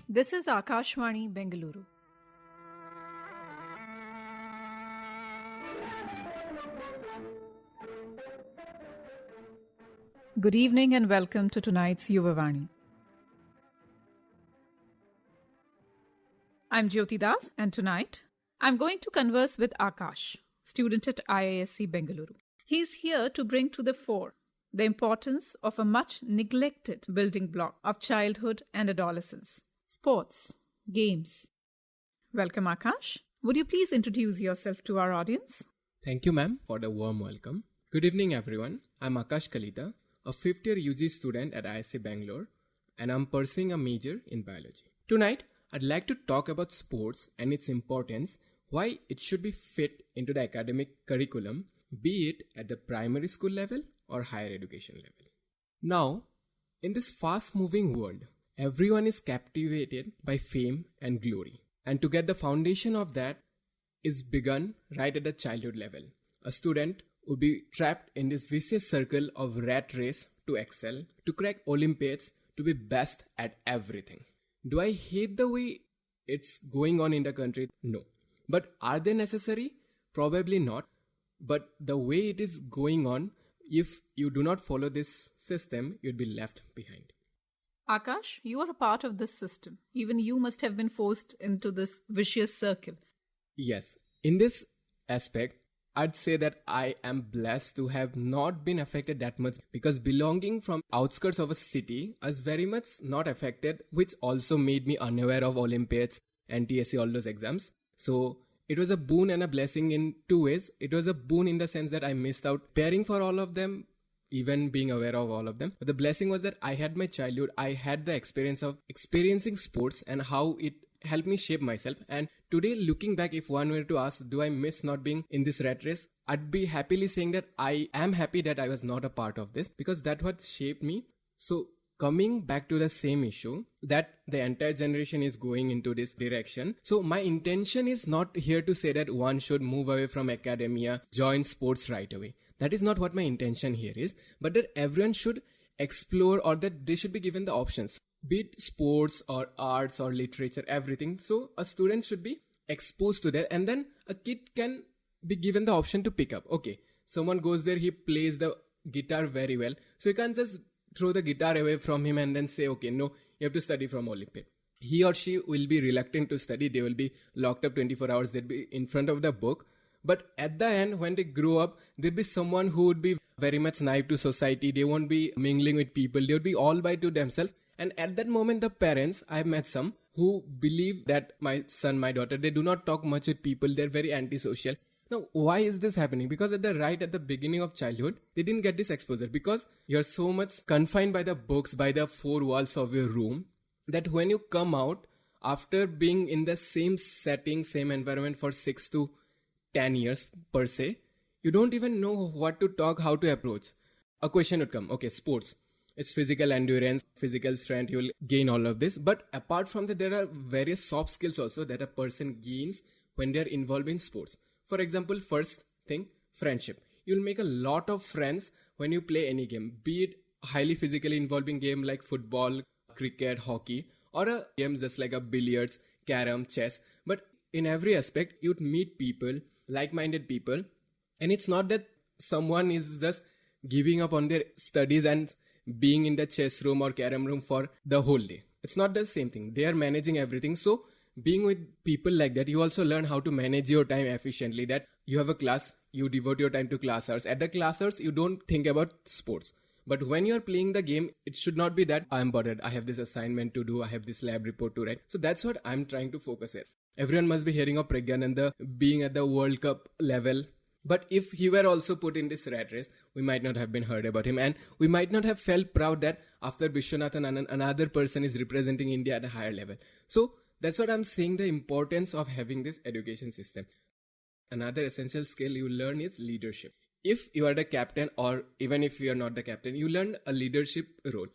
This is Akashvani, Bengaluru. Good evening and welcome to tonight's Yuvavani. I'm Jyoti Das, and tonight I'm going to converse with Akash, student at IISc Bengaluru. He's here to bring to the fore the importance of a much neglected building block of childhood and adolescence: sports, games. Welcome, Akash. Would you please introduce yourself to our audience? Thank you, ma'am, for the warm welcome. Good evening, everyone. I'm Akash Kalita, a fifth year UG student at IISc Bangalore, and I'm pursuing a major in biology. Tonight, I'd like to talk about sports and its importance, why it should be fit into the academic curriculum, be it at the primary school level or higher education level. Now, in this fast-moving world, everyone is captivated by fame and glory. And to get the foundation of that is begun right at the childhood level. A student would be trapped in this vicious circle of rat race to excel, to crack Olympiads, to be best at everything. Do I hate the way it's going on in the country? No. But are they necessary? Probably not. But the way it is going on, if you do not follow this system, you'll be left behind. Akash, you are a part of this system. Even you must have been forced into this vicious circle. Yes. In this aspect, I'd say that I am blessed to have not been affected that much, because belonging from outskirts of a city is very much not affected, which also made me unaware of Olympiads, NTSC, all those exams. So it was a boon and a blessing in two ways. It was a boon in the sense that I missed out preparing for all of them, even being aware of all of them. But the blessing was that I had my childhood, I had the experience of experiencing sports and how it helped me shape myself. And today, looking back, if one were to ask, do I miss not being in this rat race? I'd be happily saying that I am happy that I was not a part of this, because that what shaped me. So coming back to the same issue, that the entire generation is going into this direction. So my intention is not here to say that one should move away from academia, join sports right away. That is not what my intention here is, but that everyone should explore, or that they should be given the options, be it sports or arts or literature, everything. So a student should be exposed to that, and then a kid can be given the option to pick up. Okay, someone goes there, he plays the guitar very well. So you can't just throw the guitar away from him and then say, okay, no, you have to study from Olympiad. He or she will be reluctant to study. They will be locked up 24 hours. They'll be in front of the book. But at the end, when they grow up, there'll be someone who would be very much naive to society. They won't be mingling with people. They would be all by to themselves. And at that moment, the parents, I've met some who believe that my son, my daughter, they do not talk much with people. They're very antisocial. Now, why is this happening? Because at the beginning of childhood, they didn't get this exposure, because you're so much confined by the books, by the four walls of your room, that when you come out, after being in the same setting, same environment for 6 to 10 years per se, you don't even know what to talk, how to approach. A question would come, okay, sports. It's physical endurance, physical strength, you will gain all of this. But apart from that, there are various soft skills also that a person gains when they're involved in sports. For example, first thing, friendship. You'll make a lot of friends when you play any game, be it a highly physically involving game like football, cricket, hockey, or a game just like a billiards, carom, chess. But in every aspect, you'd meet people, like-minded people. And it's not that someone is just giving up on their studies and being in the chess room or carom room for the whole day. It's not the same thing. They are managing everything. So being with people like that, you also learn how to manage your time efficiently. That you have a class, you devote your time to class hours. At the class hours, you don't think about sports. But when you're playing the game, it should not be that I'm bothered, I have this assignment to do, I have this lab report to write. So that's what I'm trying to focus here. Everyone must be hearing of Pragyananda being at the World Cup level. But if he were also put in this rat race, we might not have been heard about him. And we might not have felt proud that after Vishwanathan, another person is representing India at a higher level. So that's what I'm saying, the importance of having this education system. Another essential skill you learn is leadership. If you are the captain, or even if you are not the captain, you learn a leadership role.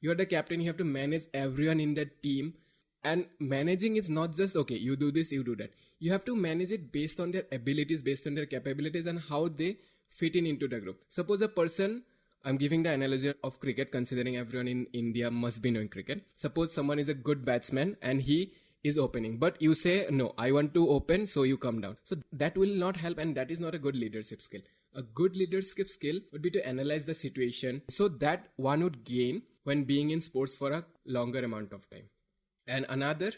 You are the captain, you have to manage everyone in the team. And managing is not just, okay, you do this, you do that. You have to manage it based on their abilities, based on their capabilities, and how they fit into the group. Suppose a person I'm giving the analogy of cricket, considering everyone in India must be knowing cricket. Suppose someone is a good batsman and he is opening, but you say, no, I want to open, so you come down. So that will not help, and that is not a good leadership skill. A good leadership skill would be to analyze the situation so that one would gain when being in sports for a longer amount of time. And another,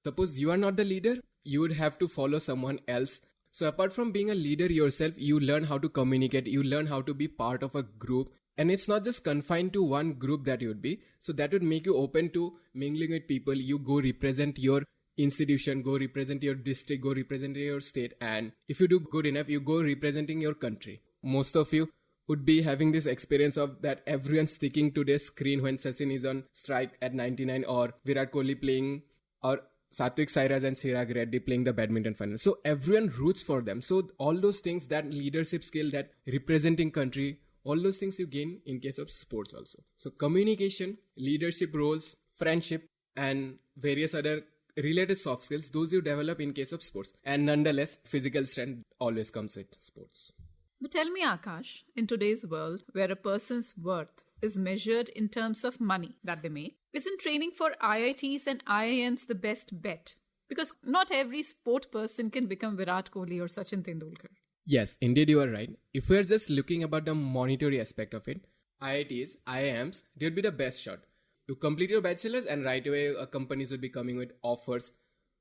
suppose you are not the leader, you would have to follow someone else. So apart from being a leader yourself, you learn how to communicate, you learn how to be part of a group. And it's not just confined to one group that you would be. So that would make you open to mingling with people. You go represent your institution, go represent your district, go represent your state. And if you do good enough, you go representing your country. Most of you would be having this experience of that everyone sticking to their screen when Sachin is on strike at 99, or Virat Kohli playing, or Satvik Sairaj and Chirag Reddy playing the badminton final. So everyone roots for them. So all those things, that leadership skill, that representing country, all those things you gain in case of sports also. So communication, leadership roles, friendship, and various other related soft skills, those you develop in case of sports. And nonetheless, physical strength always comes with sports. But tell me, Akash, in today's world where a person's worth is measured in terms of money that they make, isn't training for IITs and IIMs the best bet? Because not every sport person can become Virat Kohli or Sachin Tendulkar. Yes, indeed you are right. If we are just looking about the monetary aspect of it, IITs, IIMs, they would be the best shot. You complete your bachelor's and right away companies would be coming with offers,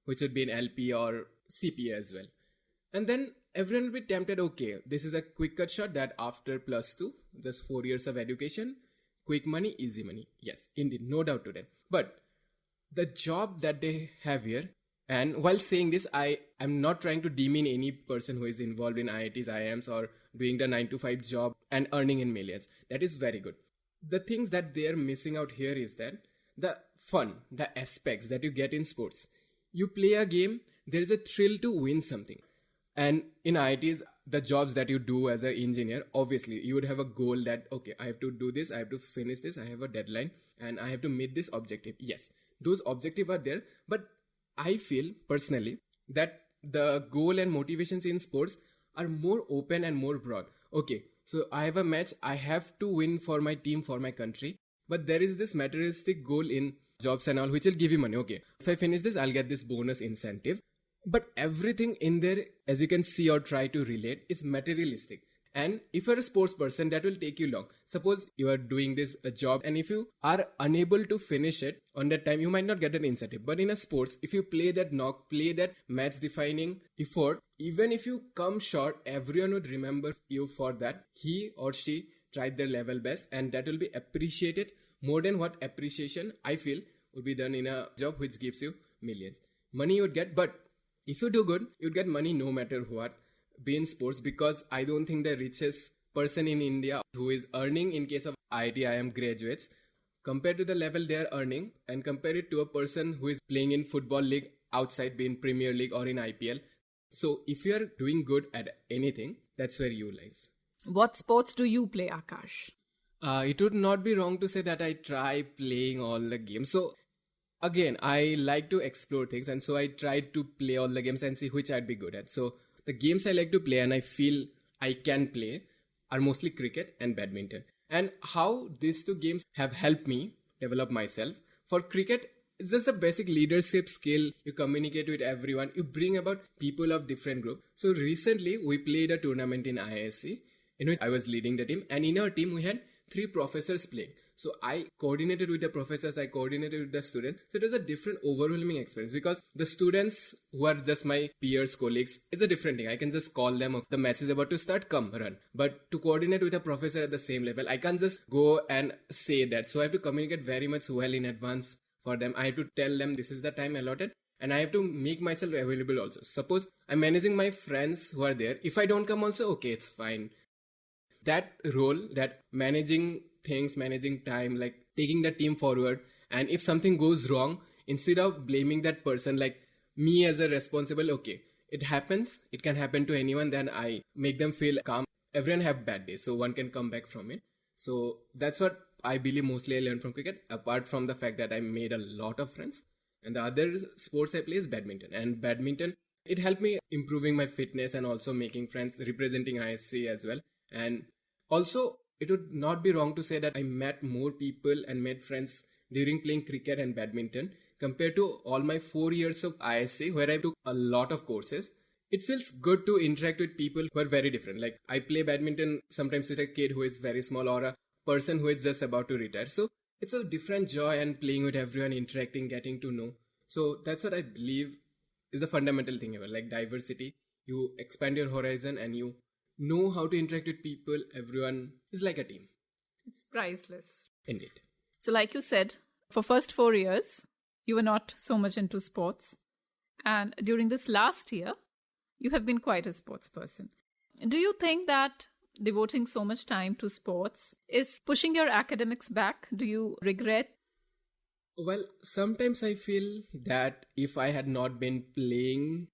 which would be in LP or CPA as well. And then everyone will be tempted, okay, this is a quick cut shot that after +2, just 4 years of education, quick money, easy money. Yes, indeed, no doubt to that. But the job that they have here, and while saying this, I am not trying to demean any person who is involved in IITs, IIMs, or doing the 9-to-5 job and earning in millions. That is very good. The things that they are missing out here is that the fun, the aspects that you get in sports. You play a game, there is a thrill to win something. And in IITs, the jobs that you do as an engineer, obviously you would have a goal that, okay, I have to do this, I have to finish this, I have a deadline, and I have to meet this objective. Yes, those objectives are there, but I feel personally that the goal and motivations in sports are more open and more broad. Okay, so I have a match, I have to win for my team, for my country, but there is this materialistic goal in jobs and all which will give you money. Okay, if I finish this, I'll get this bonus incentive. But everything in there, as you can see or try to relate, is materialistic. And if you're a sports person, that will take you long. Suppose you are doing this job, and if you are unable to finish it on that time, you might not get an incentive. But in a sports, if you play that knock, play that match defining effort, even if you come short, everyone would remember you for that. He or she tried their level best, and that will be appreciated more than what appreciation I feel would be done in a job which gives you millions. Money you would get, but if you do good, you'd get money no matter what. Be in sports, because I don't think the richest person in India who is earning in case of IIT, IIM graduates, compared to the level they are earning and compare it to a person who is playing in football league outside, be in Premier League or in IPL. So if you are doing good at anything, that's where you lies. What sports do you play, Akash? It would not be wrong to say that I try playing all the games. So again, I like to explore things, and so I tried to play all the games and see which I'd be good at. So the games I like to play and I feel I can play are mostly cricket and badminton. And how these two games have helped me develop myself. For cricket, it's just a basic leadership skill. You communicate with everyone. You bring about people of different groups. So recently, we played a tournament in IISc in which I was leading the team. And in our team, we had 3 professors playing. So I coordinated with the professors, I coordinated with the students. So it was a different overwhelming experience, because the students who are just my peers, colleagues, it's a different thing. I can just call them, the match is about to start, come, run. But to coordinate with a professor at the same level, I can't just go and say that. So I have to communicate very much well in advance for them. I have to tell them this is the time allotted, and I have to make myself available also. Suppose I'm managing my friends who are there. If I don't come also, okay, it's fine. That role, that managing things, managing time, like taking the team forward, and if something goes wrong, instead of blaming that person, like me as a responsible, okay, it happens, it can happen to anyone, then I make them feel calm. Everyone have bad days, so one can come back from it. So that's what I believe mostly I learned from cricket, apart from the fact that I made a lot of friends. And the other sports I play is badminton, and badminton, it helped me improving my fitness and also making friends, representing ISC as well. And also it would not be wrong to say that I met more people and made friends during playing cricket and badminton compared to all my 4 years of ISC where I took a lot of courses. It feels good to interact with people who are very different. Like I play badminton sometimes with a kid who is very small or a person who is just about to retire. So it's a different joy and playing with everyone, interacting, getting to know. So that's what I believe is the fundamental thing ever, like diversity. You expand your horizon and you know how to interact with people. Everyone is like a team. It's priceless. Indeed. So like you said, for first 4 years, you were not so much into sports. And during this last year, you have been quite a sports person. Do you think that devoting so much time to sports is pushing your academics back? Do you regret? Well, sometimes I feel that if I had not been playing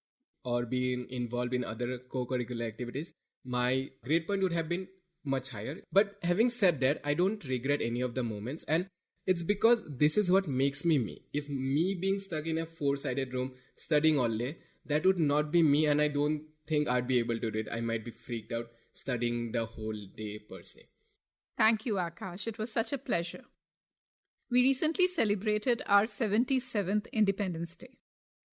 or been involved in other co-curricular activities, my grade point would have been much higher. But having said that, I don't regret any of the moments, and it's because this is what makes me me. If me being stuck in a four-sided room studying all day, that would not be me, and I don't think I'd be able to do it. I might be freaked out studying the whole day per se. Thank you, Akash. It was such a pleasure. We recently celebrated our 77th Independence Day.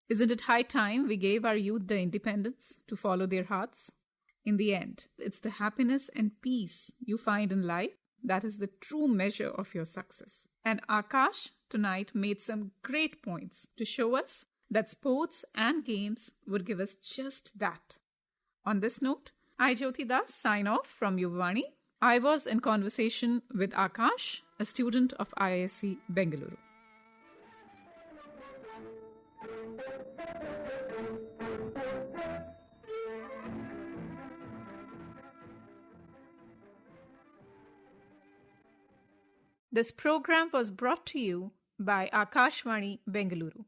Isn't it high time we gave our youth the independence to follow their hearts? In the end, it's the happiness and peace you find in life that is the true measure of your success. And Akash tonight made some great points to show us that sports and games would give us just that. On this note, I, Jyoti Das, sign off from Yuvavani. I was in conversation with Akash, a student of IISc Bangalore. This program was brought to you by Akashvani Bengaluru.